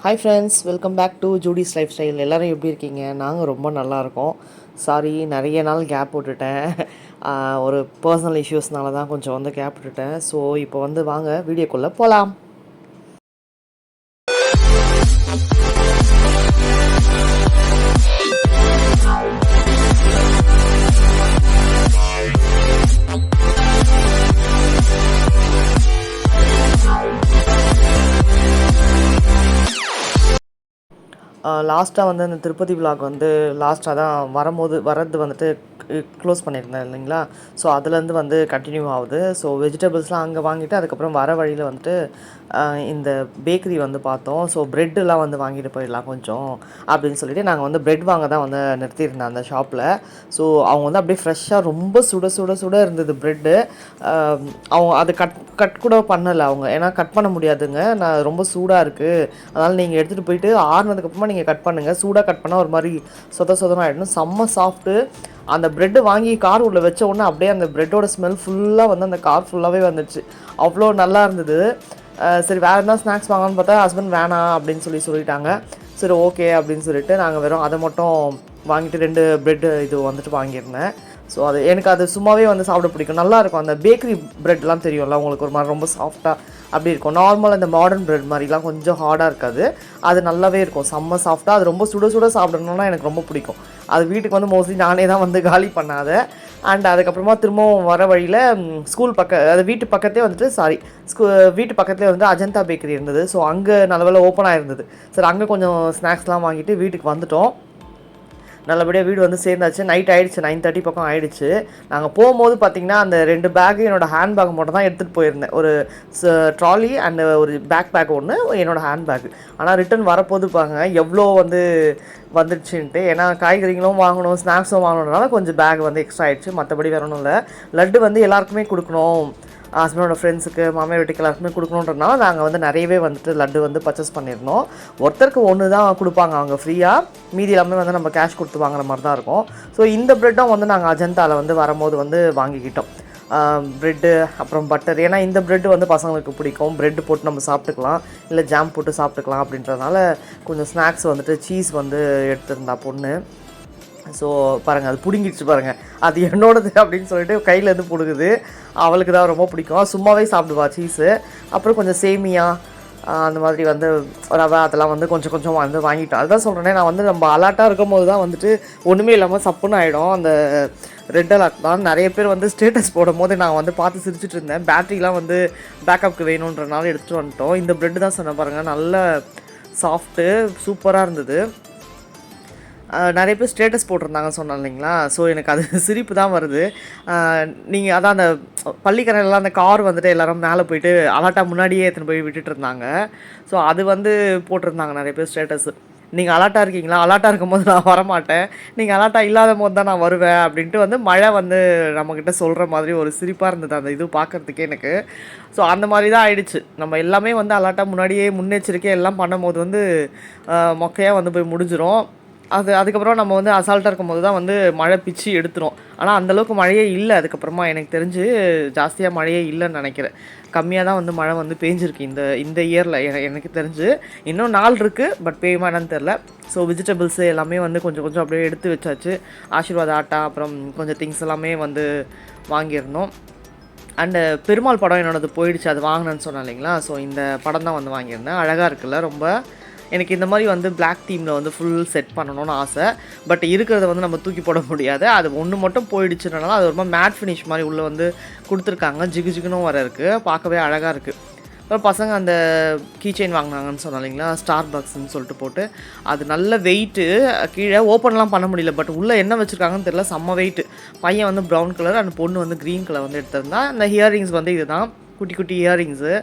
Hi friends, welcome back to Judy's life style. எல்லோரும் எப்படி இருக்கீங்க? நாங்கள் ரொம்ப நல்லாயிருக்கோம். சாரி, நிறைய நாள் கேப் விட்டுட்டேன். ஒரு பர்சனல் இஷ்யூஸ்னால தான் கொஞ்சம் வந்து கேப் விட்டுட்டேன். ஸோ இப்போ வந்து வாங்க வீடியோக்குள்ளே போகலாம். லாஸ்ட்டாக வந்து அந்த திருப்பதி விலாக் வந்து லாஸ்ட்டாக தான் வர்றது வந்துட்டு க்ளோஸ் பண்ணியிருந்தேன் இல்லைங்களா? ஸோ அதுலேருந்து வந்து கண்டினியூ ஆகுது. ஸோ வெஜிடபிள்ஸ்லாம் அங்கே வாங்கிட்டு அதுக்கப்புறம் வர வழியில் வந்துட்டு இந்த பேக்கரி வந்து பார்த்தோம். ஸோ ப்ரெட்டெலாம் வந்து வாங்கிட்டு போயிடலாம் கொஞ்சம் அப்படின்னு சொல்லிட்டு நாங்கள் வந்து ப்ரெட் வாங்க தான் வந்து நிறுத்தியிருந்தேன் அந்த ஷாப்பில். ஸோ அவங்க வந்து அப்படியே ஃப்ரெஷ்ஷாக ரொம்ப சுட சுட சுட இருந்தது ப்ரெட்டு. அவங்க அது கட் கூட பண்ணலை அவங்க, ஏன்னா கட் பண்ண முடியாதுங்க, நான் ரொம்ப சூடாக இருக்குது, அதனால் நீங்கள் எடுத்துகிட்டு போயிட்டு ஆறுனதுக்கப்புறமா நீங்கள் கட் பண்ணுங்கள், சூடாக கட் பண்ணால் ஒரு மாதிரி சொதம் ஆகிடணும். செம்ம சாஃப்ட்டு. அந்த ப்ரெட்டு வாங்கி கார் உள்ள வச்ச உடனே அப்படியே அந்த ப்ரெட்டோட ஸ்மெல் ஃபுல்லாக வந்து அந்த கார் ஃபுல்லாகவே வந்துடுச்சு. அவ்வளோ நல்லா இருந்தது. சரி வேறு என்ன ஸ்நாக்ஸ் வாங்கலாம்னு பார்த்தா ஹஸ்பண்ட் வேணாம் அப்படின்னு சொல்லிட்டாங்க. சரி ஓகே அப்படின்னு சொல்லிட்டு நாங்கள் வெறும் அதை மட்டும் வாங்கிட்டு 2 ப்ரெட்டு இது வந்துட்டு வாங்கியிருந்தேன். ஸோ எனக்கு சும்மாவே வந்து சாப்பிட பிடிக்கும், நல்லாயிருக்கும். அந்த பேக்கரி ப்ரெட்லாம் தெரியும்ல உங்களுக்கு, ஒரு மாதிரி ரொம்ப சாஃப்டாக அப்படி இருக்கும். நார்மல் இந்த மாடர்ன் ப்ரெட் மாதிரிலாம் கொஞ்சம் ஹார்டாக இருக்காது, அது நல்லாவே இருக்கும், செம்ம சாஃப்டாக. அது ரொம்ப சுட சுட சாப்பிடணுன்னா எனக்கு ரொம்ப பிடிக்கும். அது வீட்டுக்கு வந்து மோஸ்ட்லி நானே தான் வந்து காலி பண்ணாத. அண்ட் அதுக்கப்புறமா திரும்பவும் வர வழியில் அது வீட்டு பக்கத்தே வந்துட்டு வீட்டு பக்கத்துலேயே வந்து அஜந்தா பேக்கரி இருந்தது. ஸோ அங்கே நல்லவேளை ஓப்பன் ஆகிருந்தது. சரி அங்கே கொஞ்சம் ஸ்நாக்ஸ்லாம் வாங்கிட்டு வீட்டுக்கு வந்துட்டோம். நல்லபடியாக வீடு வந்து சேர்ந்தாச்சு. நைட் ஆகிடுச்சு, 9:30 பக்கம் ஆகிடுச்சு. நாங்கள் போகும்போது பார்த்திங்கன்னா அந்த 2 பேக்கு என்னோடய ஹேண்ட் பேக் மட்டும் தான் எடுத்துகிட்டு போயிருந்தேன். ஒரு ட்ராலி அண்ட் ஒரு பேக் ஒன்று, என்னோடய ஹேண்ட் பேக். ஆனால் ரிட்டன் வரப்போது பாருங்க எவ்வளோ வந்து வந்துடுச்சுன்ட்டு. ஏன்னா காய்கறிகளும் வாங்கணும், ஸ்நாக்ஸும் வாங்கணுன்றனால கொஞ்சம் பேக் வந்து எக்ஸ்ட்ரா ஆகிடுச்சு. மற்றபடி வேற ஒன்றும் இல்லை. லட்டு வந்து எல்லாருக்குமே கொடுக்கணும், ஹஸ்பண்டோட ஃப்ரெண்ட்ஸுக்கு, மாமியார் வீட்டுக்கு எல்லாருக்குமே கொடுக்கணுன்றதுனால நாங்கள் வந்து நிறையவே வந்துட்டு லட்டு வந்து பர்ச்சேஸ் பண்ணியிருந்தோம். ஒருத்தருக்கு ஒன்று தான் கொடுப்பாங்க அவங்க ஃப்ரீயாக, மீதி எல்லாமே வந்து நம்ம கேஷ் கொடுத்து வாங்குற மாதிரி தான் இருக்கும். ஸோ இந்த ப்ரெட்டும் வந்து நாங்கள் அஜந்தாவில் வந்து வரும்போது வந்து வாங்கிக்கிட்டோம். ப்ரெட்டு அப்புறம் பட்டர், ஏன்னா இந்த ப்ரெட்டு வந்து பசங்களுக்கு பிடிக்கும், ப்ரெட்டு போட்டு நம்ம சாப்பிட்டுக்கலாம், இல்லை ஜாம் போட்டு சாப்பிட்டுக்கலாம் அப்படின்றதுனால கொஞ்சம் ஸ்நாக்ஸ் வந்துட்டு சீஸ் வந்து எடுத்துருந்தா பொண்ணு. ஸோ பாருங்கள், அது பிடுங்கிடுச்சு பாருங்கள், அது என்னோடது அப்படின்னு சொல்லிட்டு கையிலேருந்து பிடுங்குது. அவளுக்கு தான் ரொம்ப பிடிக்கும், சும்மாவே சாப்பிடுவா சீஸு. அப்புறம் கொஞ்சம் சேமியா அந்த மாதிரி வந்து ரவை அதெல்லாம் வந்து கொஞ்சம் கொஞ்சம் வந்து வாங்கிட்டோம். அதுதான் சொல்கிறேனே, நான் வந்து நம்ம அலாட்டாக இருக்கும் போது தான் வந்துட்டு ஒன்றுமே இல்லாமல் சப்புன்னு ஆகிடும். அந்த ரெட் அலர்ட் தான் நிறைய பேர் வந்து ஸ்டேட்டஸ் போடும் போது நான் வந்து பார்த்து சிரிச்சிட்டு இருந்தேன். பேட்டரிலாம் வந்து பேக்கப்புக்கு வேணுன்றனால எடுத்துகிட்டு வந்துட்டோம். இந்த ப்ரெட்டு தான் சொன்ன பாருங்கள், நல்ல சாஃப்ட்டு சூப்பராக இருந்தது. நிறைய பேர் ஸ்டேட்டஸ் போட்டிருந்தாங்கன்னு சொன்னேன் இல்லைங்களா? ஸோ எனக்கு அது சிரிப்பு தான் வருது. நீங்கள் அதான் அந்த பள்ளிக்கரையிலலாம் அந்த கார் வந்துட்டு எல்லோரும் மேலே போயிட்டு அலாட்டா முன்னாடியே எடுத்துன்னு போய் விட்டுட்டு இருந்தாங்க. ஸோ அது வந்து போட்டிருந்தாங்க நிறைய பேர் ஸ்டேட்டஸு. நீங்கள் அலாட்டாக இருக்கீங்களா? அலாட்டாக இருக்கும்போது நான் வரமாட்டேன், நீங்கள் அலாட்டாக இல்லாத போது தான் நான் வருவேன் அப்படின்ட்டு வந்து மழை வந்து நம்மக்கிட்ட சொல்கிற மாதிரி ஒரு சிரிப்பாக இருந்தது அந்த இது பார்க்குறதுக்கே எனக்கு. ஸோ அந்த மாதிரி தான் ஆயிடுச்சு. நம்ம எல்லாமே வந்து அலாட்டாக முன்னாடியே முன்னெச்சரிக்கை எல்லாம் பண்ணும் போது வந்து மொக்கையாக வந்து போய் முடிஞ்சிடும். அதுக்கப்புறம் நம்ம வந்து அசால்ட்டாக இருக்கும்போது தான் வந்து மழை பிச்சு எடுத்துரும். ஆனால் அந்தளவுக்கு மழையே இல்லை. அதுக்கப்புறமா எனக்கு தெரிஞ்சு ஜாஸ்தியாக மழையே இல்லைன்னு நினைக்கிறேன். கம்மியாக தான் வந்து மழை வந்து பேஞ்சிருக்கு இந்த இயரில் எனக்கு தெரிஞ்சு. இன்னும் நாள் இருக்குது, பட் பெய்யுமா என்னன்னு தெரில. ஸோ வெஜிடபிள்ஸு எல்லாமே வந்து கொஞ்சம் கொஞ்சம் அப்படியே எடுத்து வச்சாச்சு. ஆசீர்வாத ஆட்டா அப்புறம் கொஞ்சம் திங்ஸ் எல்லாமே வந்து வாங்கியிருந்தோம். அண்டு பெருமாள் படம் என்னோடது போயிடுச்சு, அது வாங்கினேன்னு சொன்னேன் இல்லைங்களா? ஸோ இந்த படம் தான் வந்து வாங்கியிருந்தேன். அழகாக இருக்குல்ல ரொம்ப. எனக்கு இந்த மாதிரி வந்து பிளாக் தீமில் வந்து ஃபுல் செட் பண்ணணும்னு ஆசை. பட் இருக்கிறத வந்து நம்ம தூக்கி போட முடியாது. அது ஒன்று மட்டும் போயிடுச்சுனால அது ரொம்ப மேட் ஃபினிஷ் மாதிரி உள்ளே வந்து கொடுத்துருக்காங்க. ஜிகு ஜிகுனும் வர இருக்குது, பார்க்கவே அழகாக இருக்குது. அப்புறம் பசங்க அந்த கீ செயின் வாங்கினாங்கன்னு சொன்னாங்க இல்லைங்களா, ஸ்டார் பாக்ஸ்ன்னு சொல்லிட்டு போட்டு. அது நல்ல வெயிட்டு, கீழே ஓப்பன்லாம் பண்ண முடியல, பட் உள்ளே என்ன வச்சுருக்காங்கன்னு தெரியல, செம்ம வெயிட்டு. பையன் வந்து ப்ரௌன் கலர், அந்த பொண்ணு வந்து க்ரீன் கலர் வந்து எடுத்திருந்தா. அந்த ஹியரிங்ஸ் வந்து இது தான், குட்டி குட்டி இயரிங்ஸு.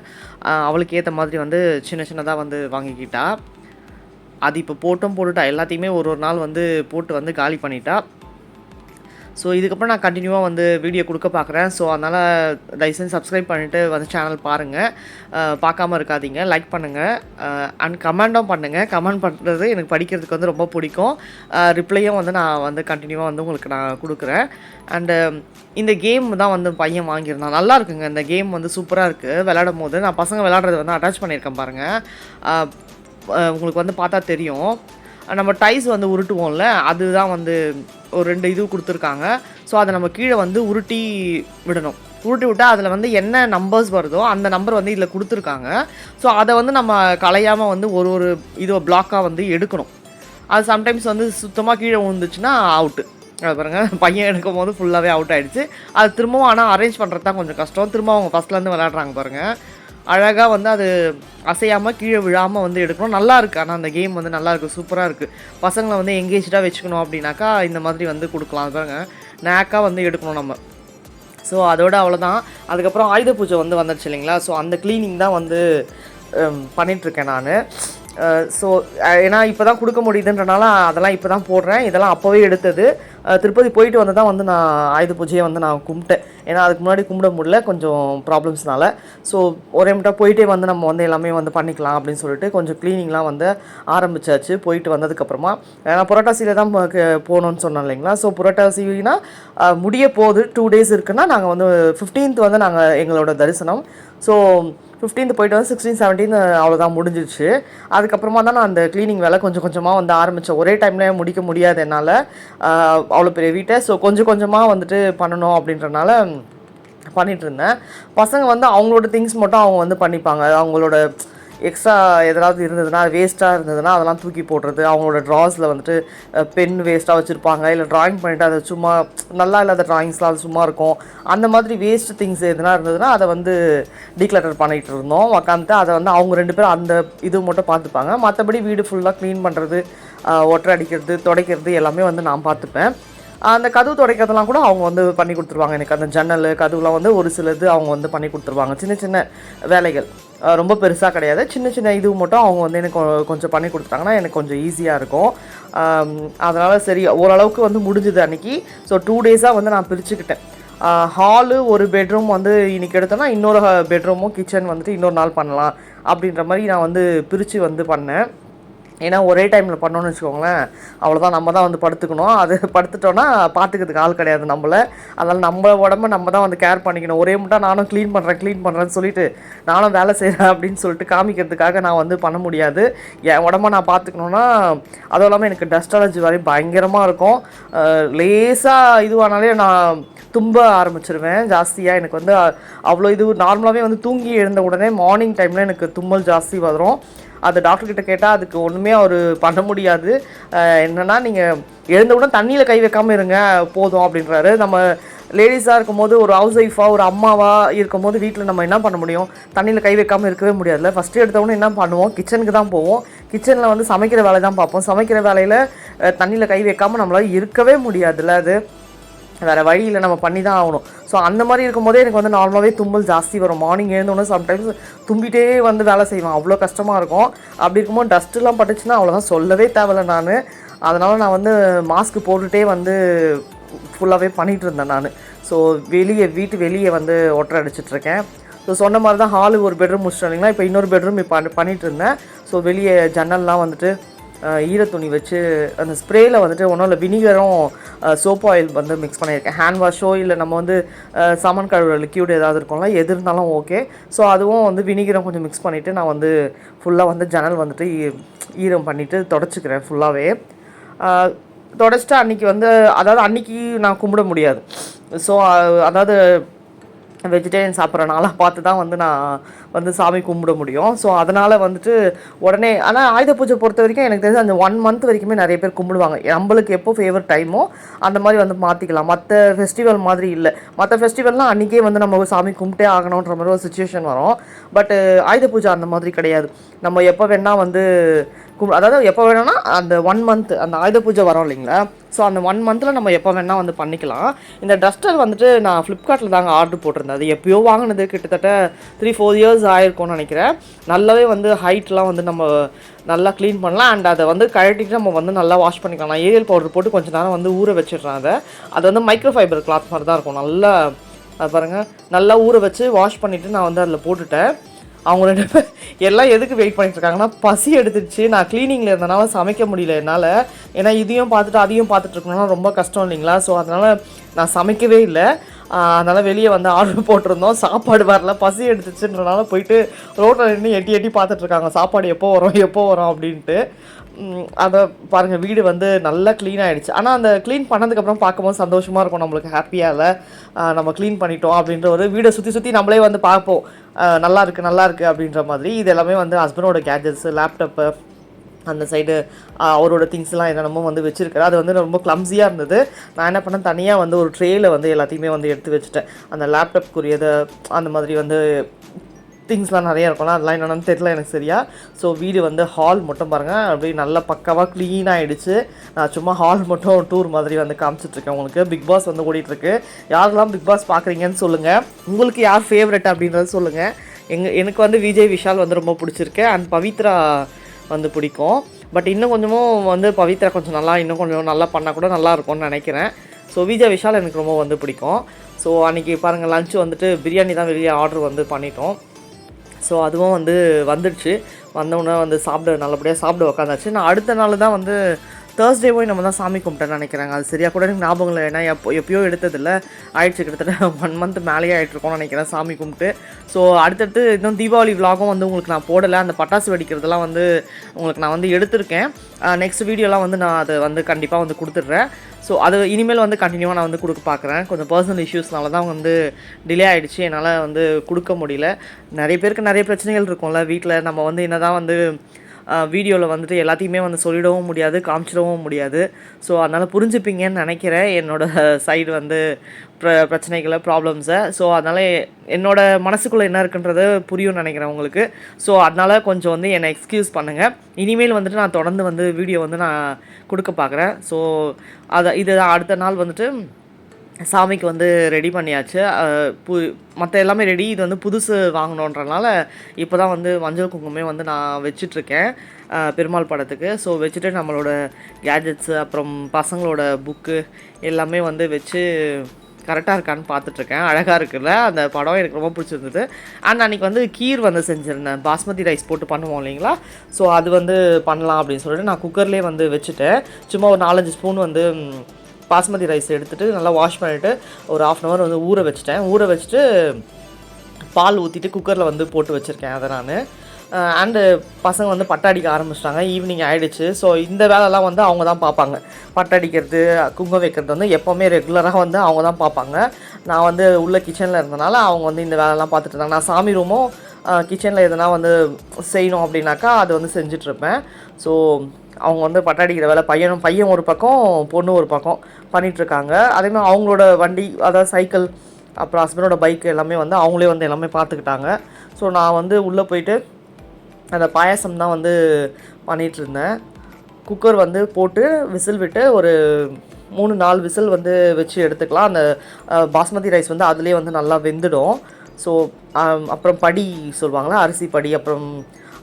அவளுக்கு ஏற்ற மாதிரி வந்து சின்ன சின்னதாக வந்து வாங்கிக்கிட்டா. அது இப்போ போட்டுட்டா, எல்லாத்தையுமே ஒரு நாள் வந்து போட்டு வந்து காலி பண்ணிட்டா. ஸோ இதுக்கப்புறம் நான் கண்டினியூவாக வந்து வீடியோ கொடுக்க பார்க்குறேன். ஸோ அதனால் தயவுசெய்து சப்ஸ்கிரைப் பண்ணிவிட்டு வந்து சேனல் பாருங்கள், பார்க்காம இருக்காதீங்க, லைக் பண்ணுங்கள், அண்ட் கமெண்ட்டும் பண்ணுங்கள். கமெண்ட் பண்ணுறது எனக்கு படிக்கிறதுக்கு வந்து ரொம்ப பிடிக்கும். ரிப்ளையும் வந்து நான் வந்து கண்டினியூவாக வந்து உங்களுக்கு நான் கொடுக்குறேன். அண்டு இந்த கேம் தான் வந்து பையன் வாங்கியிருந்தான், நல்லா இருக்குங்க இந்த கேம் வந்து, சூப்பராக இருக்குது விளையாடும் போது. நான் பசங்க விளையாடுறது வந்து அட்டாச் பண்ணியிருக்கேன் பாருங்கள். உங்களுக்கு வந்து பார்த்தா தெரியும். நம்ம டைஸ் வந்து உருட்டுவோம்ல, அதுதான் வந்து ஒரு 2 இது குடுத்துருக்காங்க. ஸோ அத நம்ம கீழ வந்து உருட்டி விடணும். உருட்டி விட்டா அதில வந்து என்ன நம்பர்ஸ் வருதோ, அந்த நம்பர் வந்து இதில குடுத்துருக்காங்க. ஸோ அத வந்து நம்ம கலையாம வந்து ஒரு இது பிளாக்கா வந்து எடுக்கணும். அது சம்டைம்ஸ் வந்து சுத்தமா கீழ விழுந்துச்சுன்னா அவுட்டு. அது பாருங்க பையன் எடுக்கும்போது ஃபுல்லாவே அவுட் ஆயிடுச்சு. அது திரும்பவும் ஆனா அரேஞ்ச் பண்றது தான் கொஞ்சம் கஷ்டம். திரும்ப அவங்க ஃபர்ஸ்ட்லேருந்து விளையாடுறாங்க பாருங்க. அழகா வந்து அது அசையாம கீழ விழாம வந்து எடுக்கணும். நல்லா இருக்கு. ஆனா அந்த கேம் வந்து நல்லா இருக்கு. சூப்பரா இருக்கு. பசங்கள வந்து எங்கேஜ்டா வச்சுக்கணும் அப்படின்னாக்கா, இந்த மாதிரி வந்து குடுக்கலாம். அது பாருங்க நேக்கா வந்து எடுக்கணும் நம்ம. ஸோ அதோட அவ்வளோதான். அதுக்கப்புறம் ஆயுத பூஜை வந்து வந்துருச்சு இல்லைங்களா? ஸோ அந்த கிளீனிங் தான் வந்து பண்ணிகிட்ருக்கேன் நானு. ஸோ ஏன்னா இப்போ தான் கொடுக்க முடியுதுன்றனால அதெல்லாம் இப்போ தான் போடுறேன். இதெல்லாம் அப்போவே எடுத்தது. திருப்பதி போயிட்டு வந்து தான் வந்து நான் ஆயுத பூஜையை வந்து நான் கும்பிட்டேன். ஏன்னா அதுக்கு முன்னாடி கும்பிட முடியல கொஞ்சம் ப்ராப்ளம்ஸ்னால. ஸோ ஒரே மட்டும் போயிட்டே வந்து நம்ம வந்து எல்லாமே வந்து பண்ணிக்கலாம் அப்படின்னு சொல்லிட்டு கொஞ்சம் க்ளீனிங்லாம் வந்து ஆரம்பிச்சாச்சு போயிட்டு வந்ததுக்கப்புறமா. ஏன்னா புரட்டாசியில் தான் போகணுன்னு சொன்னோம் இல்லைங்களா? ஸோ புரட்டாசினா முடிய போகுது 2 days இருக்குன்னா நாங்கள் வந்து 15th வந்து நாங்கள் எங்களோட தரிசனம். ஸோ 15th போயிட்டு வந்து 16, 17 அவ்வளோதான் முடிஞ்சிருச்சு. அதுக்கப்புறமா தான் நான் அந்த க்ளீனிங் வேலை கொஞ்சம் கொஞ்சமாக வந்து ஆரம்பித்தேன். ஒரே டைமில் முடிக்க முடியாது என்னால், அவ்வளோ பெரிய வீட்டை. ஸோ கொஞ்சம் கொஞ்சமாக வந்துட்டு பண்ணணும் அப்படின்றனால பண்ணிகிட்ருந்தேன். பசங்க வந்து அவங்களோட திங்ஸ் மட்டும் அவங்க வந்து பண்ணிப்பாங்க. அவங்களோட எக்ஸ்ட்ரா எதாவது இருந்ததுன்னா வேஸ்ட்டாக இருந்ததுன்னா அதெல்லாம் தூக்கி போடுறது. அவங்களோட ட்ராஸில் வந்துட்டு பென் வேஸ்ட்டாக வச்சுருப்பாங்க. இல்லை ட்ராயிங் பண்ணிவிட்டு அதை சும்மா நல்லா இல்லாத ட்ராயிங்ஸ்லாம் அது சும்மா இருக்கும். அந்த மாதிரி வேஸ்ட் திங்ஸ் எதுனா இருந்ததுன்னா அதை வந்து டீக்ளட்டர் பண்ணிகிட்டு இருந்தோம் உக்காந்துட்டு. அதை வந்து அவங்க 2 பேரும் அந்த இது மட்டும் பார்த்துப்பாங்க. மற்றபடி வீடு ஃபுல்லாக க்ளீன் பண்ணுறது, ஒட்டரை அடிக்கிறது, துடைக்கிறது எல்லாமே வந்து நான் பார்த்துப்பேன். அந்த கதவு துடைக்கிறதெல்லாம் கூட அவங்க வந்து பண்ணி கொடுத்துருவாங்க. எனக்கு அந்த ஜன்னல் கதவுலாம் வந்து ஒரு சிலது அவங்க வந்து பண்ணி கொடுத்துருவாங்க. சின்ன சின்ன வேலைகள், ரொம்ப பெருசாக கிடையாது. சின்ன சின்ன இது மட்டும் அவங்க வந்து எனக்கு கொஞ்சம் பண்ணி கொடுத்துட்டாங்கன்னா எனக்கு கொஞ்சம் ஈஸியாக இருக்கும். அதனால் சரி ஓரளவுக்கு வந்து முடிஞ்சுது அன்றைக்கி. ஸோ 2 days-ஆக வந்து நான் பிரிச்சுக்கிட்டேன். ஹாலு ஒரு பெட்ரூம் வந்து இன்றைக்கி எடுத்தோன்னா இன்னொரு பெட்ரூமும் கிச்சன் வந்துட்டு இன்னொரு நாள் பண்ணலாம் அப்படின்ற மாதிரி நான் வந்து பிரித்து வந்து பண்ணேன். ஏன்னா ஒரே டைமில் பண்ணோன்னு வச்சுக்கோங்களேன், அவ்வளோதான். நம்ம தான் வந்து படுத்துக்கணும். அது படுத்துட்டோன்னா பார்த்துக்கிறதுக்கு ஆள் கிடையாது நம்மளை. அதனால் நம்ம உடம்ப நம்ம தான் வந்து கேர் பண்ணிக்கணும். ஒரே முட்டா நானும் க்ளீன் பண்ணுறேன்னு சொல்லிவிட்டு நானும் வேலை செய்கிறேன் அப்படின்னு சொல்லிட்டு காமிக்கிறதுக்காக நான் வந்து பண்ண முடியாது. என் உடம்ப நான் பார்த்துக்கணுன்னா அதுவும் இல்லாமல் எனக்கு டஸ்ட் அலர்ஜி வரை பயங்கரமாக இருக்கும். லேசாக இதுவானாலே நான் தும்ப ஆரம்பிச்சிருவேன் ஜாஸ்தியாக. எனக்கு வந்து அவ்வளோ இது நார்மலாகவே வந்து தூங்கி எழுந்த உடனே மார்னிங் டைமில் எனக்கு தும்மல் ஜாஸ்தி வரும். அது டாக்டர்கிட்ட கேட்டால் அதுக்கு ஒன்றுமே அவர் பண்ண முடியாது. என்னென்னா நீங்கள் எழுந்தவுடன் தண்ணியில் கை வைக்காமல் இருங்க போதும் அப்படின்றாரு. நம்ம லேடிஸாக இருக்கும்போது ஒரு ஹவுஸ் ஒய்ஃபாக ஒரு அம்மாவாக இருக்கும்போது வீட்டில் நம்ம என்ன பண்ண முடியும்? தண்ணியில் கை வைக்காமல் இருக்கவே முடியாதுல்ல. ஃபஸ்ட்டு எடுத்தவொடனே என்ன பண்ணுவோம்? கிச்சனுக்கு தான் போவோம். கிச்சனில் வந்து சமைக்கிற வேலை தான் பார்ப்போம். சமைக்கிற வேலையில் தண்ணியில் கை வைக்காமல் நம்மளால் இருக்கவே முடியாதுல்ல. அது வேறு வழியில் நம்ம பண்ணி தான் ஆகணும். ஸோ அந்த மாதிரி இருக்கும்போதே எனக்கு வந்து நார்மலாகவே தும்மல் ஜாஸ்தி வரும். மார்னிங் எழுந்தோன்னே சம்டைம்ஸ் தும்பிட்டே வந்து வேலை செய்வேன். அவ்வளோ கஷ்டமாக இருக்கும். அப்படி இருக்கும்போது டஸ்ட்டுலாம் பட்டுச்சுன்னா அவ்வளோதான், சொல்லவே தேவையில்லை நான். அதனால் நான் வந்து மாஸ்க் போட்டுகிட்டே வந்து ஃபுல்லாகவே பண்ணிகிட்டு இருந்தேன் நான். ஸோ வீட்டு வெளியே வந்து ஒட்டரை அடிச்சிட்ருக்கேன். ஸோ சொன்ன மாதிரி தான் ஹாலு ஒரு பெட்ரூம் முடிச்சிட்டோம் இல்லைங்களா? இப்போ இன்னொரு பெட்ரூம் இப்போ பண்ணிகிட்டு இருந்தேன். ஸோ வெளியே ஜன்னல்லாம் வந்துட்டு ஈரத்துணி வச்சு அந்த ஸ்ப்ரேயில் வந்துட்டு ஒன்றும் இல்லை, வினிகரும் சோப் ஆயில் வந்து மிக்ஸ் பண்ணியிருக்கேன். ஹேண்ட் வாஷோ இல்லை நம்ம வந்து சாமான் கழுவுற லிக்யூட் ஏதாவது இருக்கும்ல, எது இருந்தாலும் ஓகே. ஸோ அதுவும் வந்து வினிகரும் கொஞ்சம் மிக்ஸ் பண்ணிவிட்டு நான் வந்து ஃபுல்லாக வந்து ஜன்னல் வந்துட்டு ஈரம் பண்ணிவிட்டு தொடச்சிக்கிறேன் ஃபுல்லாகவே. தொடச்சிட்டு அன்றைக்கி வந்து அதாவது அன்றைக்கி நான் கும்பிட முடியாது. ஸோ அதாவது வெஜிடேரியன் சாப்பிட்ற நாளாக பார்த்து தான் வந்து நான் வந்து சாமி கும்பிட முடியும். ஸோ அதனால் வந்துட்டு உடனே ஆனால் ஆயுத பூஜை பொறுத்த வரைக்கும் எனக்கு தெரிஞ்சு அந்த 1 month வரைக்குமே நிறைய பேர் கும்பிடுவாங்க. நம்மளுக்கு எப்போ ஃபேவரட் டைமோ அந்த மாதிரி வந்து மாற்றிக்கலாம். மற்ற ஃபெஸ்டிவல் மாதிரி இல்லை. மற்ற ஃபெஸ்டிவல்னால் அன்றைக்கே வந்து நம்ம சாமி கும்பிட்டே ஆகணுன்ற மாதிரி ஒரு சுச்சுவேஷன் வரும். பட்டு ஆயுத பூஜை அந்த மாதிரி கிடையாது. நம்ம எப்போ வேணால் வந்து அதாவது எப்போ வேணும்னா அந்த 1 month அந்த ஆயுத பூஜை வரோம் இல்லைங்களா? ஸோ அந்த 1 monthல நம்ம எப்போ வேணால் வந்து பண்ணிக்கலாம். இந்த டஸ்டர் வந்துட்டு நான் ஃப்ளிப்கார்ட்டில் தாங்க ஆர்டர் போட்டிருந்தேன். அது எப்போயோ வாங்கினது, கிட்டத்தட்ட 3-4 years ஆயிருக்கும்னு நினைக்கிறேன். நல்லாவே வந்து ஹைட்லாம் வந்து நம்ம நல்லா க்ளீன் பண்ணலாம். அண்ட் அதை வந்து கழட்டிட்டு நம்ம வந்து நல்லா வாஷ் பண்ணிக்கலாம். நான் ஏரியல் பவுடர் போட்டு கொஞ்சம் நேரம் வந்து ஊற வச்சிடுறேன். அது வந்து மைக்ரோ ஃபைபர் கிளாத் மாதிரி தான் இருக்கும். நல்லா அது பாருங்கள், நல்லா ஊற வச்சு வாஷ் பண்ணிவிட்டு நான் வந்து அதில் போட்டுட்டேன். அவங்க 2 பேர் எல்லாம் எதுக்கு வெயிட் பண்ணிட்டு இருக்காங்கன்னா, பசி எடுத்துடுச்சு. நான் க்ளீனிங்கில் இருந்தனால சமைக்க முடியல என்னால். ஏன்னா இதையும் பார்த்துட்டு அதையும் பார்த்துட்டு இருக்கணும்னா ரொம்ப கஷ்டம் இல்லைங்களா? ஸோ அதனால் நான் சமைக்கவே இல்லை. அதனால் வெளியே வந்து ஆர்டர் போட்டிருந்தோம். சாப்பாடு வரல, பசி எடுத்துச்சுன்றனால போயிட்டு ரோட்டில் நின்று எட்டி எட்டி பார்த்துட்ருக்காங்க சாப்பாடு எப்போ வரும் அப்படின்ட்டு. அதை பாருங்கள், வீடு வந்து நல்லா க்ளீன் ஆகிடுச்சு. ஆனால் அந்த க்ளீன் பண்ணதுக்கப்புறம் பார்க்கும்போது சந்தோஷமாக இருக்கும், நம்மளுக்கு ஹாப்பியாக இல்லை நம்ம க்ளீன் பண்ணிட்டோம் அப்படின்ற ஒரு வீடை சுற்றி நம்மளே வந்து பார்ப்போம், நல்லா இருக்குது அப்படின்ற மாதிரி. இது எல்லாமே வந்து ஹஸ்பண்டோட கேட்ஜெட்ஸு, லேப்டாப்பு, அந்த சைடு அவரோட திங்ஸ்லாம் என்னென்னமோ வந்து வச்சுருக்காரு. அது வந்து ரொம்ப க்ளம்ஸியாக இருந்தது. நான் என்ன பண்ணேன், தனியாக வந்து ஒரு ட்ரேயில் வந்து எல்லாத்தையுமே வந்து எடுத்து வச்சுட்டேன். அந்த லேப்டாப்க்குரியதை அந்த மாதிரி வந்து திங்ஸ்லாம் நிறையா இருக்கும்ல, அதெல்லாம் என்னென்னு தெரியல எனக்கு சரியா. ஸோ வீடு வந்து ஹால் மட்டும் பாருங்கள் அப்படி நல்லா பக்காவாக க்ளீன் ஆகிடுச்சு. நான் சும்மா ஹால் மட்டும் டூர் மாதிரி வந்து காமிச்சிட்ருக்கேன் உங்களுக்கு. பிக் பாஸ் வந்து ஓடிட்டுருக்கு. யாரெல்லாம் பிக் பாஸ் பார்க்குறீங்கன்னு சொல்லுங்கள். உங்களுக்கு யார் ஃபேவரட் அப்படின்றது சொல்லுங்கள். எனக்கு வந்து விஜய் விஷால் வந்து ரொம்ப பிடிச்சிருக்கு. அண்ட் பவித்ரா வந்து பிடிக்கும். பட் இன்னும் கொஞ்சமும் வந்து பவித்ரா கொஞ்சம் இன்னும் கொஞ்சம் நல்லா பண்ணால் கூட நல்லா இருக்கும்னு நினைக்கிறேன். ஸோ விஜய் விஷால் எனக்கு ரொம்ப வந்து பிடிக்கும். ஸோ அன்றைக்கி பாருங்கள், லஞ்சு வந்துட்டு பிரியாணி தான் வெளியே ஆர்டர் வந்து பண்ணிட்டோம். ஸோ அதுவும் வந்து வந்துடுச்சு. வந்தோடனே வந்து நல்லபடியாக சாப்பிட உக்காந்தாச்சு. நான் அடுத்த நாள் தான் வந்து தேர்ஸ்டே போய் நம்ம தான் சாமி கும்பிட்டேன்னு நினைக்கிறாங்க. அது சரியாக கூட எனக்கு ஞாபகம் இல்லை. ஏன்னா எப்போயோ எடுத்ததில்லை, ஆயிடுச்சு கிட்டத்தட்ட 1 மந்த் மேலேயே ஆகிட்ருக்கோன்னு நினைக்கிறேன் சாமி கும்பிட்டு. ஸோ அடுத்தடுத்து இன்னும் தீபாவளி விலாகும் வந்து உங்களுக்கு நான் போடலை. அந்த பட்டாசு வெடிக்கிறதுலாம் வந்து உங்களுக்கு நான் வந்து எடுத்திருக்கேன். நெக்ஸ்ட் வீடியோலாம் வந்து நான் அதை வந்து கண்டிப்பாக வந்து கொடுத்துட்றேன். ஸோ அது இனிமேல் வந்து கண்டினியூவாக நான் வந்து கொடுக்க பார்க்குறேன். கொஞ்சம் பர்சனல் இஷ்யூஸ்னால தான் வந்து டிலே ஆகிடுச்சு, என்னால் வந்து கொடுக்க முடியல. நிறைய பேருக்கு நிறைய பிரச்சனைகள் இருக்கும்ல வீட்டில். நம்ம வந்து என்ன தான் வந்து வீடியோவில் வந்துட்டு எல்லாத்தையுமே வந்து சொல்லிடவும் முடியாது, காமிச்சிடவும் முடியாது. ஸோ அதனால் புரிஞ்சுப்பீங்கன்னு நினைக்கிறேன் என்னோடய சைடு வந்து பிரச்சனைகளை, ப்ராப்ளம்ஸை. ஸோ அதனால் என்னோடய மனசுக்குள்ளே என்ன இருக்குன்றது புரியும்னு நினைக்கிறேன் உங்களுக்கு. ஸோ அதனால் கொஞ்சம் வந்து என்னை எக்ஸ்கியூஸ் பண்ணுங்கள். இனிமேல் வந்துட்டு நான் தொடர்ந்து வந்து வீடியோ வந்து நான் கொடுக்க பார்க்குறேன். ஸோ இது அடுத்த நாள் வந்துட்டு சாமிக்கு வந்து ரெடி பண்ணியாச்சு. மற்ற எல்லாமே ரெடி. இது வந்து புதுசு வாங்கணுன்றனால இப்போ தான் வந்து மஞ்சள் குங்குமே வந்து நான் வச்சிட்ருக்கேன் பெருமாள் படத்துக்கு. ஸோ வச்சுட்டு நம்மளோட கேஜெட்ஸு, அப்புறம் பசங்களோட புக்கு எல்லாமே வந்து வச்சு கரெக்டாக இருக்கான்னு பார்த்துட்ருக்கேன். அழகாக இருக்குல்ல அந்த படம், எனக்கு ரொம்ப பிடிச்சிருந்தது. அண்ட் அன்றைக்கி வந்து கீர் வந்து செஞ்சுருந்தேன், பாஸ்மதி ரைஸ் போட்டு பண்ணுவோம் இல்லைங்களா. ஸோ அது வந்து பண்ணலாம் அப்படின்னு சொல்லிட்டு நான் குக்கர்லேயே வந்து வச்சுட்டேன். சும்மா ஒரு 4-5 ஸ்பூன் வந்து பாஸ்மதி ரைஸ் எடுத்துகிட்டு நல்லா வாஷ் பண்ணிவிட்டு ஒரு 1/2 hour வந்து ஊற வச்சுட்டு பால் ஊற்றிட்டு குக்கரில் வந்து போட்டு வச்சுருக்கேன் அதை நான். அண்டு பசங்க வந்து பட்டாடிக்க ஆரம்பிச்சிட்டாங்க. ஈவினிங் ஆகிடுச்சு. ஸோ இந்த வேலைலாம் வந்து அவங்க தான் பார்ப்பாங்க. பட்டாடிக்கிறது, குங்குமம் வைக்கிறது வந்து எப்போவுமே ரெகுலராக வந்து அவங்க தான் பார்ப்பாங்க. நான் வந்து உள்ள கிச்சனில் இருந்தனால அவங்க வந்து இந்த வேலைலாம் பார்த்துட்டு இருந்தாங்க. நான் சாமி ரூமும் கிச்சனில் எதுனா வந்து செய்யணும் அப்படின்னாக்கா அது வந்து செஞ்சிட்ருப்பேன். ஸோ அவங்க வந்து பட்டாடிக்கிற வேலை பையன் ஒரு பக்கம், பொண்ணு ஒரு பக்கம் பண்ணிகிட்ருக்காங்க. அதேமாதிரி அவங்களோட வண்டி, அதாவது சைக்கிள், அப்புறம் ஹஸ்பண்டோட பைக் எல்லாமே வந்து அவங்களே வந்து எல்லாமே பார்த்துக்கிட்டாங்க. ஸோ நான் வந்து உள்ளே போயிட்டு அந்த பாயாசம் தான் வந்து பண்ணிகிட்ருந்தேன். குக்கர் வந்து போட்டு விசில் விட்டு ஒரு 3-4 விசில் வந்து வச்சு எடுத்துக்கலாம். அந்த பாஸ்மதி ரைஸ் வந்து அதுலேயே வந்து நல்லா வெந்துடும். ஸோ அப்புறம் படி சொல்லுவாங்களா, அரிசி படி, அப்புறம்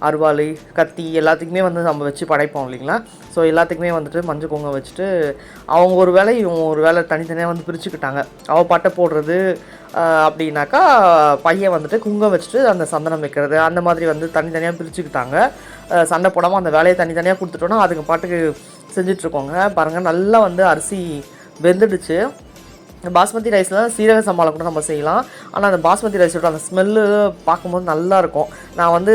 அருவாள், கத்தி எல்லாத்துக்குமே வந்து நம்ம வச்சு படைப்போம் இல்லைங்களா. ஸோ எல்லாத்துக்குமே வந்துட்டு மஞ்சள் குங்குமம் வச்சுட்டு அவங்க ஒரு வேளை இவங்க ஒரு வேளை தனித்தனியாக வந்து பிரிச்சுக்கிட்டாங்க. அவள் பட்டை போடுறது அப்படின்னாக்கா பையன் வந்துட்டு குங்குமம் வச்சுட்டு அந்த சந்தனம் வைக்கிறது அந்த மாதிரி வந்து தனித்தனியாக பிரிச்சுக்கிட்டாங்க. சண்டை போடாமல் அந்த வேலையை தனித்தனியாக கொடுத்துட்டோன்னா அதுக்கு பாட்டுக்கு செஞ்சிட்ருக்கோங்க. பாருங்கள், நல்லா வந்து அரிசி வெந்துடுச்சு. பாஸ்மதி ரைஸில் சீரக சம்பாவில் கூட நம்ம செய்யலாம். ஆனால் அந்த பாஸ்மதி ரைஸோட அந்த ஸ்மெல்லு பார்க்கும்போது நல்லாயிருக்கும். நான் வந்து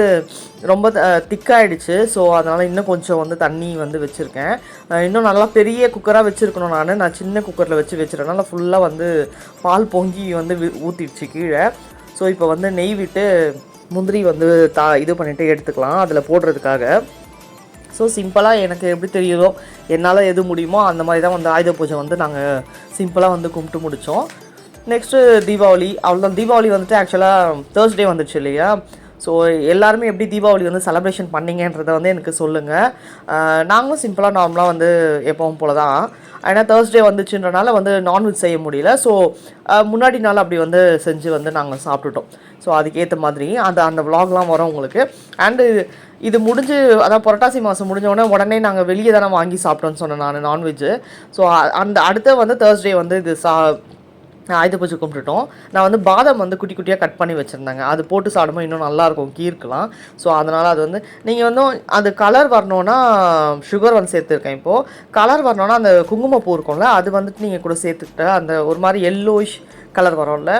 ரொம்ப திக்காகிடுச்சு. ஸோ அதனால் இன்னும் கொஞ்சம் வந்து தண்ணி வந்து வச்சுருக்கேன். இன்னும் நல்லா பெரிய குக்கராக வச்சுருக்கணும். நான் சின்ன குக்கரில் வச்சுருக்கனால ஃபுல்லாக வந்து பால் பொங்கி வந்து ஊற்றிடுச்சு கீழே. ஸோ இப்போ வந்து நெய் விட்டு முந்திரி வந்து இது பண்ணிவிட்டு எடுத்துக்கலாம் அதில் போடுறதுக்காக. ஸோ சிம்பிளாக எனக்கு எப்படி தெரியுதோ, என்னால் எது முடியுமோ அந்த மாதிரி தான் வந்து ஆயுத பூஜை வந்து நாங்கள் சிம்பிளாக வந்து கும்பிட்டு முடித்தோம். நெக்ஸ்ட்டு தீபாவளி, அவ்வளோதான். தீபாவளி வந்துட்டு ஆக்சுவலாக தேர்ஸ்டே வந்துடுச்சு இல்லையா. ஸோ எல்லாருமே எப்படி தீபாவளி வந்து செலப்ரேஷன் பண்ணிங்கன்றதை வந்து எனக்கு சொல்லுங்கள். நாங்களும் சிம்பிளாக நார்மலாக வந்து எப்பவும் போல தான். ஏன்னா தேர்ஸ்டே வந்துச்சுன்றனால வந்து நான்வெஜ் செய்ய முடியல. ஸோ முன்னாடி நாள் அப்படி வந்து செஞ்சு வந்து நாங்கள் சாப்பிட்டுட்டோம். ஸோ அதுக்கேற்ற மாதிரி அந்த விலாக்லாம் வரும் உங்களுக்கு. அண்டு இது முடிஞ்சு, அதான் புரட்டாசி மாதம் முடிஞ்சோடனே உடனே நாங்கள் வெளியே தானே வாங்கி சாப்பிட்டோன்னு சொன்னேன் நான் நான்வெஜ்ஜு. ஸோ அடுத்த வந்து தேர்ஸ்டே வந்து இது ஆயுத பூஜை கும்பிட்டுட்டோம். நான் வந்து பாதாம் வந்து குட்டி குட்டியாக கட் பண்ணி வச்சுருந்தேங்க. அது போட்டு சாப்பிடும்போது இன்னும் நல்லாயிருக்கும், கீர்க்கலாம். ஸோ அதனால் அது வந்து நீங்கள் வந்து அது கலர் வரணுன்னா சுகர் வந்து சேர்த்துருக்கேன். இப்போது கலர் வரணுன்னா அந்த குங்குமப்பூ இருக்கும்ல, அது வந்துட்டு நீங்கள் கூட சேர்த்துக்கிட்ட அந்த ஒரு மாதிரி எல்லோயிஷ் கலர் வரும்ல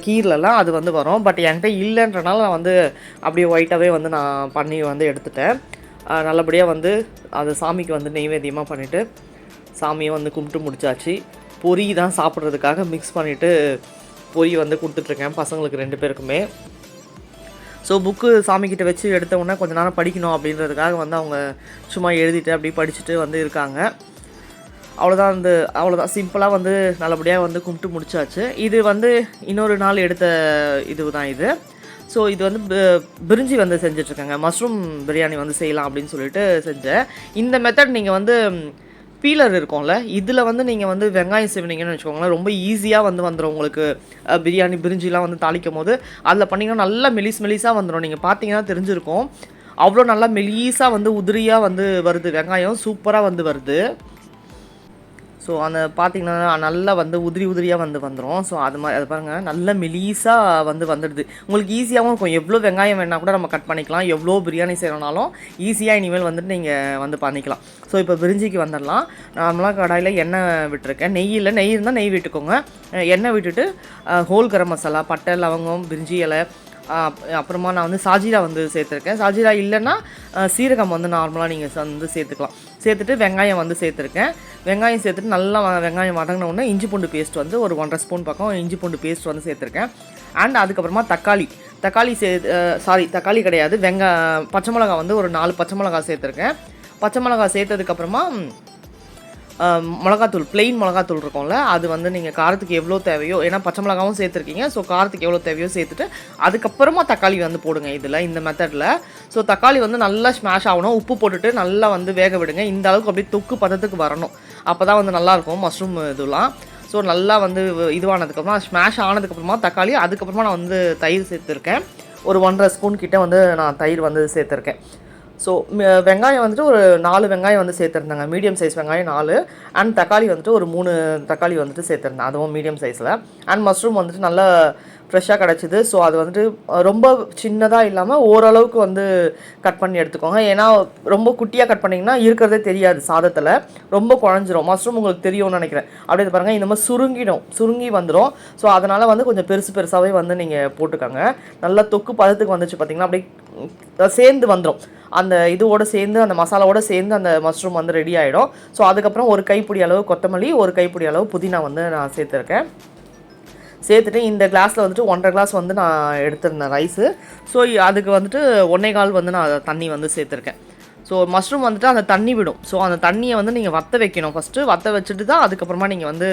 கீர்லலாம் அது வந்து வரும். பட் என்கிட்ட இல்லைன்றனால நான் வந்து அப்படியே ஒயிட்டாகவே வந்து நான் பண்ணி வந்து எடுத்துட்டேன். நல்லபடியாக வந்து அது சாமிக்கு வந்து நெய்வேத்தியமாக பண்ணிவிட்டு சாமியை வந்து கும்பிட்டு முடிச்சாச்சு. பொரி தான் சாப்பிட்றதுக்காக மிக்ஸ் பண்ணிவிட்டு பொரி வந்து கொடுத்துட்ருக்கேன் பசங்களுக்கு 2 பேருக்குமே. ஸோ புக்கு சாமிக்கிட்ட வச்சு எடுத்தவுடனே கொஞ்ச நேரம் படிக்கணும் அப்படின்றதுக்காக வந்து அவங்க சும்மா எழுதிட்டு அப்படி படிச்சுட்டு வந்து இருக்காங்க. அவ்வளோதான் சிம்பிளாக வந்து நல்லபடியாக வந்து கும்பிட்டு முடிச்சாச்சு. இது வந்து இன்னொரு நாள் எடுத்த இது தான் இது. ஸோ இது வந்து பிரிஞ்சி வந்து செஞ்சிட்ருக்கேங்க. மஷ்ரூம் பிரியாணி வந்து செய்யலாம் அப்படின்னு சொல்லிட்டு செஞ்சேன். இந்த மெத்தட் நீங்கள் வந்து பீலர் இருக்கும்ல, இதில் வந்து நீங்கள் வந்து வெங்காயம் சீவினீங்கன்னு வச்சுக்கோங்களேன், ரொம்ப ஈஸியாக வந்து வந்துடும் உங்களுக்கு. பிரியாணி பிரிஞ்சிலாம் வந்து தாளிக்கும் போது அதில் பண்ணிங்கன்னா நல்லா மெலிசாக வந்துடும். நீங்கள் பார்த்தீங்கன்னா தெரிஞ்சிருக்கும், அவ்வளோ நல்லா மெலிசாக வந்து உதிரியாக வந்து வருது. வெங்காயம் சூப்பராக வந்து வருது. ஸோ அந்த பார்த்திங்கன்னா நல்லா வந்து உதிரியாக வந்து வந்துடும். ஸோ அது பாருங்கள், நல்ல மெலிசாக வந்து வந்துடுது. உங்களுக்கு ஈஸியாகவும் இருக்கும். எவ்வளோ வெங்காயம் வேணால் கூட நம்ம கட் பண்ணிக்கலாம். எவ்வளோ பிரியாணி செய்யணுனாலும் ஈஸியாக இனிமேல் வந்துட்டு நீங்கள் வந்து பண்ணிக்கலாம். ஸோ இப்போ பிரிஞ்சிக்கு வந்துடலாம். நார்மலாக கடாயில் எண்ணெய் விட்டுருக்கேன். நெய் இருந்தால் நெய் விட்டுக்கோங்க. எண்ணெய் விட்டுட்டு ஹோல் கரம் மசாலா, பட்டை, லவங்கம், பிரிஞ்சி இலை, அப்புறமா நான் வந்து சாஜீரா வந்து சேர்த்துருக்கேன். சாஜீரா இல்லைன்னா சீரகம் வந்து நார்மலாக நீங்கள் வந்து சேர்த்துக்கலாம். சேர்த்துட்டு வெங்காயம் வந்து சேர்த்துருக்கேன். வெங்காயம் சேர்த்துட்டு நல்லா வெங்காயம் வதங்கினோடனே இஞ்சி பூண்டு பேஸ்ட் வந்து ஒரு 1.5 ஸ்பூன் பக்கம் இஞ்சி பூண்டு பேஸ்ட் வந்து சேர்த்துருக்கேன். அண்ட் அதுக்கப்புறமா தக்காளி கிடையாது, பச்சை மிளகா வந்து ஒரு 4 பச்சை மிளகா சேர்த்துருக்கேன். பச்சை மிளகா சேர்த்ததுக்கப்புறமா மிளகாத்தூள், பிளெயின் மிளகாத்தூள் இருக்கும்ல, அது வந்து நீங்கள் காரத்துக்கு எவ்வளோ தேவையோ, ஏன்னா பச்சை மிளகாவும் சேர்த்துருக்கீங்க, ஸோ காரத்துக்கு எவ்வளோ தேவையோ சேர்த்துட்டு அதுக்கப்புறமா தக்காளி வந்து போடுங்க இந்த மெத்தடில். ஸோ தக்காளி வந்து நல்லா ஸ்மாஷ் ஆகணும். உப்பு போட்டுட்டு நல்லா வந்து வேக விடுங்க. இந்த அளவுக்கு அப்படியே தொக்கு பதத்துக்கு வரணும். அப்போ தான் வந்து நல்லாயிருக்கும் மஷ்ரூம் இதெல்லாம். ஸோ நல்லா வந்து இதுவானதுக்கப்புறமா ஸ்மாஷ் ஆனதுக்கப்புறமா தக்காளி, அதுக்கப்புறமா நான் வந்து தயிர் சேர்த்துருக்கேன். ஒரு 1.5 ஸ்பூன் கிட்டே வந்து நான் தயிர் வந்து சேர்த்துருக்கேன். ஸோ வெங்காயம் வந்துட்டு ஒரு 4 வெங்காயம் வந்து சேர்த்துருந்தாங்க, மீடியம் சைஸ் வெங்காயம் 4. அண்ட் தக்காளி வந்துட்டு ஒரு 3 தக்காளி வந்துட்டு சேர்த்துருந்தேன், அதுவும் மீடியம் சைஸில். அண்ட் மஷ்ரூம் வந்துட்டு நல்லா ஃப்ரெஷ்ஷாக கிடச்சிது. ஸோ அது வந்துட்டு ரொம்ப சின்னதாக இல்லாமல் ஓரளவுக்கு வந்து கட் பண்ணி எடுத்துக்கோங்க. ஏன்னா ரொம்ப குட்டியாக கட் பண்ணிங்கன்னா இருக்கிறதே தெரியாது சாதத்தில், ரொம்ப குழஞ்சிரும். மஷ்ரூம் உங்களுக்கு தெரியும்னு நினைக்கிறேன். அப்படியே பாருங்கள், இந்த மாதிரி சுருங்கி வந்துடும். ஸோ அதனால் வந்து கொஞ்சம் பெருசாகவே வந்து நீங்கள் போட்டுக்கோங்க. நல்லா தொக்கு பதத்துக்கு வந்துச்சு பார்த்திங்கன்னா, அப்படியே சேர்ந்து வந்துடும். அந்த இதோடு சேர்ந்து, அந்த மசாலாவோடு சேர்ந்து அந்த மஷ்ரூம் வந்து ரெடி ஆகிடும். ஸோ அதுக்கப்புறம் ஒரு கைப்பிடி அளவு கொத்தமல்லி, ஒரு கைப்பிடி அளவு புதினா வந்து நான் சேர்த்துருக்கேன். சேர்த்துட்டு இந்த கிளாஸில் வந்துட்டு 1.5 கிளாஸ் வந்து நான் எடுத்திருந்தேன் ரைஸு. ஸோ அதுக்கு வந்துட்டு 1.25 வந்து நான் தண்ணி வந்து சேர்த்துருக்கேன். ஸோ மஷ்ரூம் வந்துட்டு அந்த தண்ணி விடும். ஸோ அந்த தண்ணியை வந்து நீங்கள் வற்ற வைக்கணும். ஃபஸ்ட்டு வற்ற வச்சுட்டு தான் அதுக்கப்புறமா நீங்கள் வந்து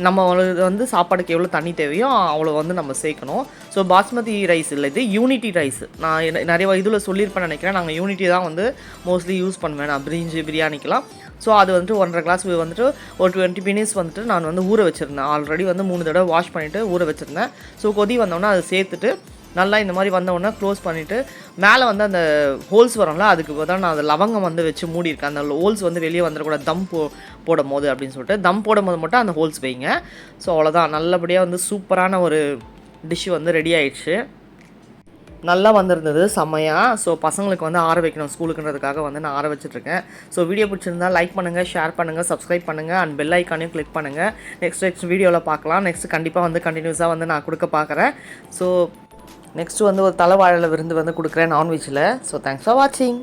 நம்ம வந்து சாப்பாடுக்கு எவ்வளோ தண்ணி தேவையோ அவ்வளோ வந்து நம்ம சேர்க்கணும். ஸோ பாஸ்மதி ரைஸ் இல்லை, இது யூனிட்டி ரைஸ். நான் நிறைய இதில் சொல்லியிருப்பேன்னு நினைக்கிறேன். நாங்கள் யூனிட்டி தான் வந்து மோஸ்ட்லி யூஸ் பண்ணுவேன் நான் பிரியாணிக்கெலாம். ஸோ அது வந்துட்டு 1.5 கிளாஸ் வந்துட்டு ஒரு 20 மினிட்ஸ் வந்துட்டு நான் வந்து ஊற வச்சுருந்தேன். ஆல்ரெடி வந்து 3 தடவை வாஷ் பண்ணிவிட்டு ஊற வச்சுருந்தேன். ஸோ கொதி வந்தோடனே அதை சேர்த்துட்டு நல்லா இந்த மாதிரி வந்தவுடனே க்ளோஸ் பண்ணிவிட்டு மேலே வந்து அந்த ஹோல்ஸ் வரும்ல, அதுக்கு தான் நான் அந்த லவங்கம் வந்து வச்சு மூடியிருக்கேன். அந்த ஹோல்ஸ் வந்து வெளியே வந்துடக்கூடாது தம் போடும் போது அப்படின்னு சொல்லிட்டு. தம் போடும் போது மட்டும் அந்த ஹோல்ஸ் வைங்க. ஸோ அவ்வளோதான், நல்லபடியாக வந்து சூப்பரான ஒரு டிஷ்ஷு வந்து ரெடி ஆயிடுச்சு. நல்லா வந்திருந்தது செம்மையாக. ஸோ பசங்களுக்கு வந்து ஆற வைக்கணும் ஸ்கூலுக்குன்றதுக்காக வந்து நான் ஆற வச்சுட்ருக்கேன். ஸோ வீடியோ பிடிச்சிருந்தா லைக் பண்ணுங்கள், ஷேர் பண்ணுங்கள், சப்ஸ்கிரைப் பண்ணுங்கள், அண்ட் பெல் ஐக்கானையும் கிளிக் பண்ணுங்கள். நெக்ஸ்ட் வீடியோவில் பார்க்கலாம். நெக்ஸ்ட் கண்டிப்பாக வந்து கண்டினியூஸாக வந்து நான் கொடுக்க பார்க்குறேன். ஸோ நெக்ஸ்ட்டு வந்து ஒரு தலைவாழை விருந்து வந்து கொடுக்குறேன் நான்வெஜ்ஜில். ஸோ தேங்க்ஸ் ஃபார் வாட்சிங்.